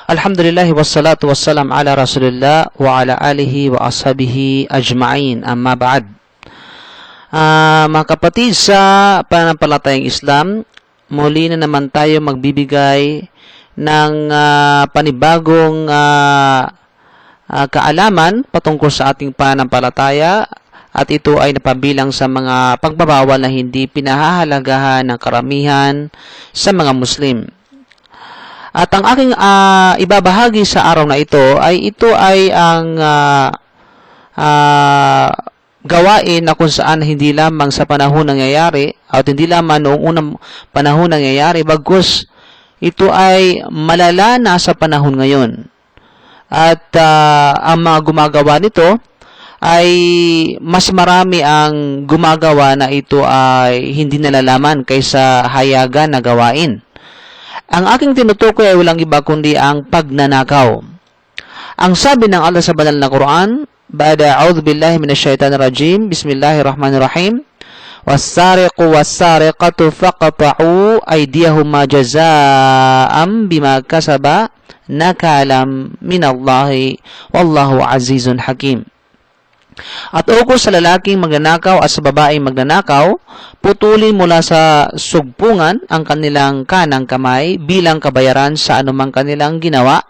Alhamdulillah wassalatu wassalam ala Rasulillah wa ala alihi wa ashabihi ajma'in. Amma ba'd. Mga kapatid sa pananampalatayang Islam, muli na naman tayo magbibigay ng panibagong kaalaman patungkol sa ating pananampalataya, at ito ay napabilang sa mga pagbabawal na hindi pinahahalagahan ng karamihan sa mga Muslim. At ang aking ibabahagi sa araw na ito ay ang gawain na kung saan hindi lamang sa panahon nangyayari at hindi lamang noong unang panahon nangyayari, bagkus ito ay malala na sa panahon ngayon. At ang mga gumagawa nito ay mas marami ang gumagawa na ito ay hindi nalalaman kaysa hayagan na gawain. Ang aking tinutukoy ay walang iba kundi ang pagnanakaw. Ang sabi ng Allah sa banal na Quran, Ba'da a'udhu billahi minasyaitanir rajim, Bismillahirrahmanirrahim, Was-sariqu was-sariqatu faqta'u aydiyahuma jazaa'an bima kasaba nakalam minallahi wallahu azizun hakim. At ukol sa lalaking magnanakaw at sa babaeng magnanakaw, putulin mula sa sugpungan ang kanilang kanang kamay bilang kabayaran sa anumang kanilang ginawa.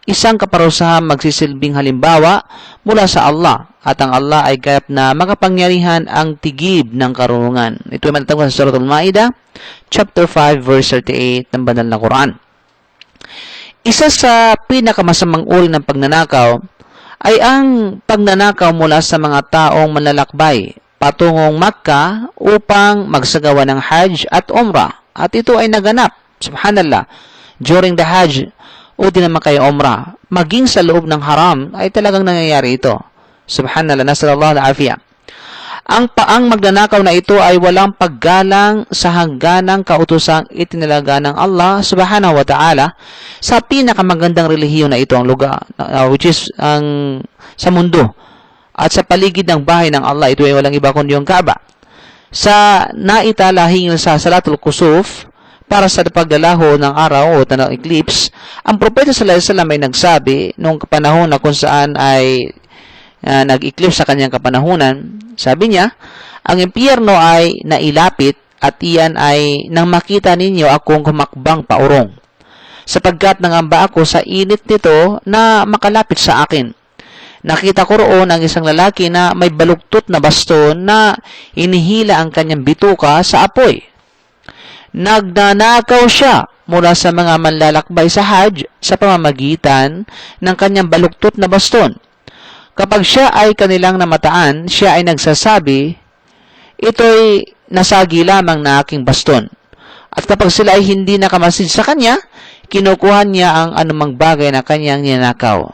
Isang kaparusahang magsisilbing halimbawa mula sa Allah, at ang Allah ay kayap na makapangyarihan ang tigib ng karunungan. Ito ay matatagpuan sa Surah Al-Ma'idah, chapter 5, verse 38 ng banal na Quran. Isa sa pinakamasamang uri ng pagnanakaw ay ang pagnanakaw mula sa mga taong manlalakbay patungong Makkah upang magsagawa ng Hajj at Umrah. At ito ay naganap, subhanallah, during the Hajj o din naman kay Umrah. Maging sa loob ng haram ay talagang nangyayari ito. Subhanallah, nasallallahu al-afiyah. Ang magnanakaw na ito ay walang paggalang sa hangganang kautosang itinalaga ng Allah subhanahu wa ta'ala sa pinakamagandang relihiyon na ito, ang lugar, which is sa mundo at sa paligid ng bahay ng Allah. Ito ay walang iba kundi yung Kaaba. Sa naitala hingil sa Salatul Kusuf para sa paglalaho ng araw o ng eclipse, ang Propeta sallallahu alaihi wasallam ay nagsabi noong panahon na kung saan ay nag-eclipse sa kanyang kapanahunan. Sabi niya, ang impyerno ay nailapit at iyan ay nang makita ninyo akong humakbang paurong, sapagkat nangamba ako sa init nito na makalapit sa akin. Nakita ko roon ang isang lalaki na may baluktot na baston na inihila ang kanyang bituka sa apoy. Nagnanakaw siya mula sa mga manlalakbay sa Hajj sa pamamagitan ng kanyang baluktot na baston. Kapag siya ay kanilang namataan, siya ay nagsasabi, ito'y nasagi lamang na aking baston. At kapag sila ay hindi nakamasid sa kanya, kinukuha niya ang anumang bagay na kanyang ninakaw.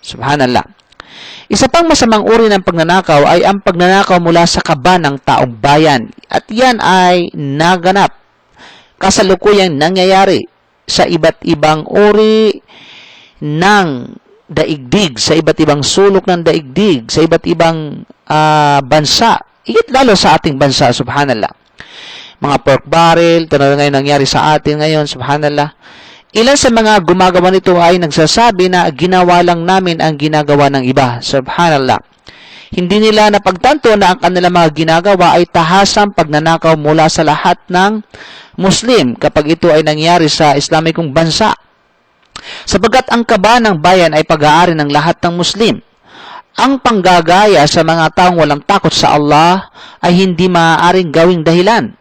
Subhanallah. Isa pang masamang uri ng pagnanakaw ay ang pagnanakaw mula sa kaba ng taong bayan. At yan ay naganap, kasalukuyang nangyayari sa iba't ibang uri ng daigdig, sa iba't ibang sulok ng daigdig, sa iba't ibang bansa, higit lalo sa ating bansa, subhanallah. Mga pork barrel, ito na ngayon nangyari sa atin ngayon, subhanallah. Ilan sa mga gumagawa nito ay nagsasabi na ginawa lang namin ang ginagawa ng iba, subhanallah. Hindi nila napagtanto na ang kanilang mga ginagawa ay tahasang pagnanakaw mula sa lahat ng Muslim kapag ito ay nangyari sa Islamikong bansa. Sapagkat ang kaba ng bayan ay pag-aari ng lahat ng Muslim. Ang panggagaya sa mga taong walang takot sa Allah ay hindi maaaring gawing dahilan.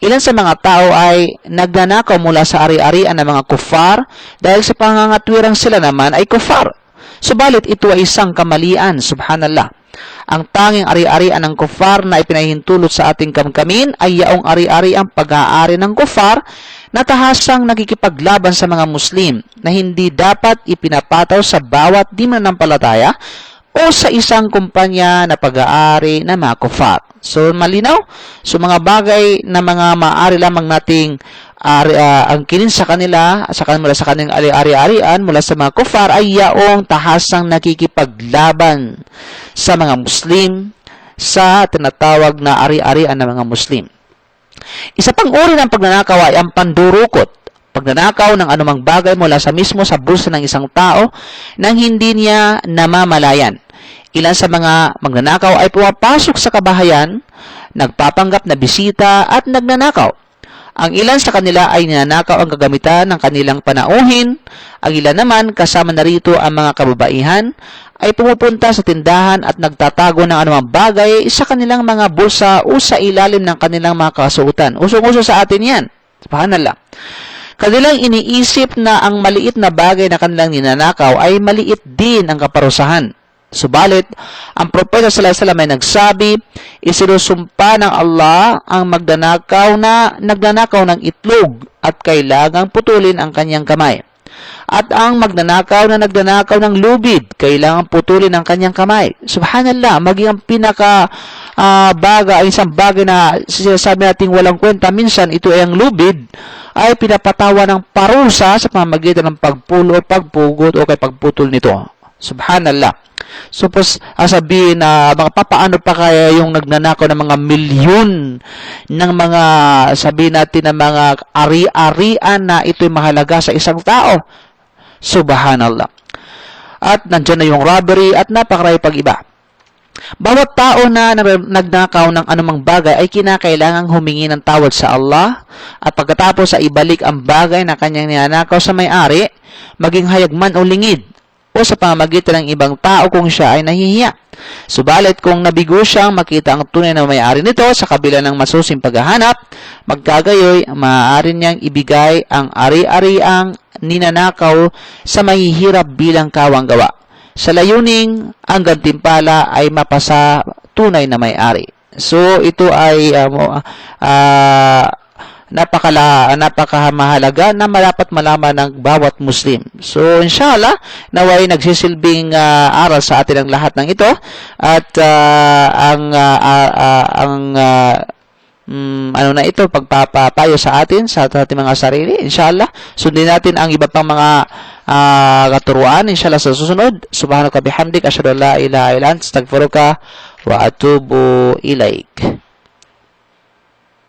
Ilan sa mga tao ay nagnanakaw mula sa ari-arian ng mga kuffar dahil sa pangangatwirang sila naman ay kuffar. Subalit ito ay isang kamalian, subhanallah. Ang tanging ari-arian ng kuffar na ipinahintulot sa ating kamkamin ay yaong ari-ariang pag-aari ng kuffar na tahasang nakikipaglaban sa mga Muslim na hindi dapat ipinapataw sa bawat di mananampalataya o sa isang kumpanya na pag-aari ng mga kuffar. So, malinaw? So, mga bagay na mga maaari lamang nating angkinin sa kanila, mula sa kanilang ari-arian, mula sa mga kuffar, ay yaong tahasang nakikipaglaban sa mga Muslim sa tinatawag na ari-arian ng mga Muslim. Isa pang uri ng pagnanakaw ay ang pandurukot pagnanakaw ng anumang bagay mula sa mismo sa bulsa ng isang tao nang hindi niya namamalayan. Ilan sa mga magnanakaw ay pumapasok sa kabahayan, nagpapanggap na bisita at nagnanakaw. Ang ilan sa kanila ay ninanakaw ang gagamitan ng kanilang panauhin. Ang ilan naman, kasama na rito ang mga kababaihan, ay pumupunta sa tindahan at nagtatago ng anumang bagay sa kanilang mga bulsa o sa ilalim ng kanilang mga kasuotan. Usong-uso sa atin yan. Subhanallah. Kanilang iniisip na ang maliit na bagay na kanilang ninanakaw ay maliit din ang kaparusahan. Subalit, ang propeta sallallahu alaihi wasallam ay nagsabi, isinusumpa ng Allah ang nagnanakaw ng itlog at kailangang putulin ang kanyang kamay. At ang magnanakaw na nagnanakaw ng lubid, kailangang putulin ang kanyang kamay. Subhanallah, maging ang isang bagay na sinasabi natin walang kwenta, minsan ito ay ang lubid, ay pinapatawa ng parusa sa pamamagitan ng pagpulo o pagpugot o kay pagputol nito. Subhanallah. Suppose, sabihin na papaano pa kaya yung nagnanakaw ng mga milyon ng mga, sabihin natin, ng mga ari-arian na ito'y mahalaga sa isang tao. Subhanallah. At nandyan na yung robbery at napakarami pag iba. Bawat tao na nagnakaw ng anumang bagay ay kinakailangang humingi ng tawad sa Allah at pagkatapos ay ibalik ang bagay na kanyang ninanakaw sa may-ari, maging hayag man o lingid o sa pamamagitan ng ibang tao kung siya ay nahihiya. Subalit kung nabigo siyang makita ang tunay na may-ari nito sa kabila ng masusing paghahanap, magkagayoy maaari niyang ibigay ang ari-ariang ninanakaw sa mahihirap bilang kawang gawa. Sa layuning, ang gantimpala ay mapasa tunay na may-ari. So, ito ay napakamahalaga na dapat malaman ng bawat Muslim. So, inshallah, naway nagsisilbing aral sa atin ang lahat ng ito. At pagpapapayo sa atin, sa ating mga sarili, inshallah, sundin natin ang iba pang mga katuruan, inshallah, sa susunod. Subhanaka bihamdik, asyhadu an la ilaha illa anta, astaghfiruka wa atubu ilaik.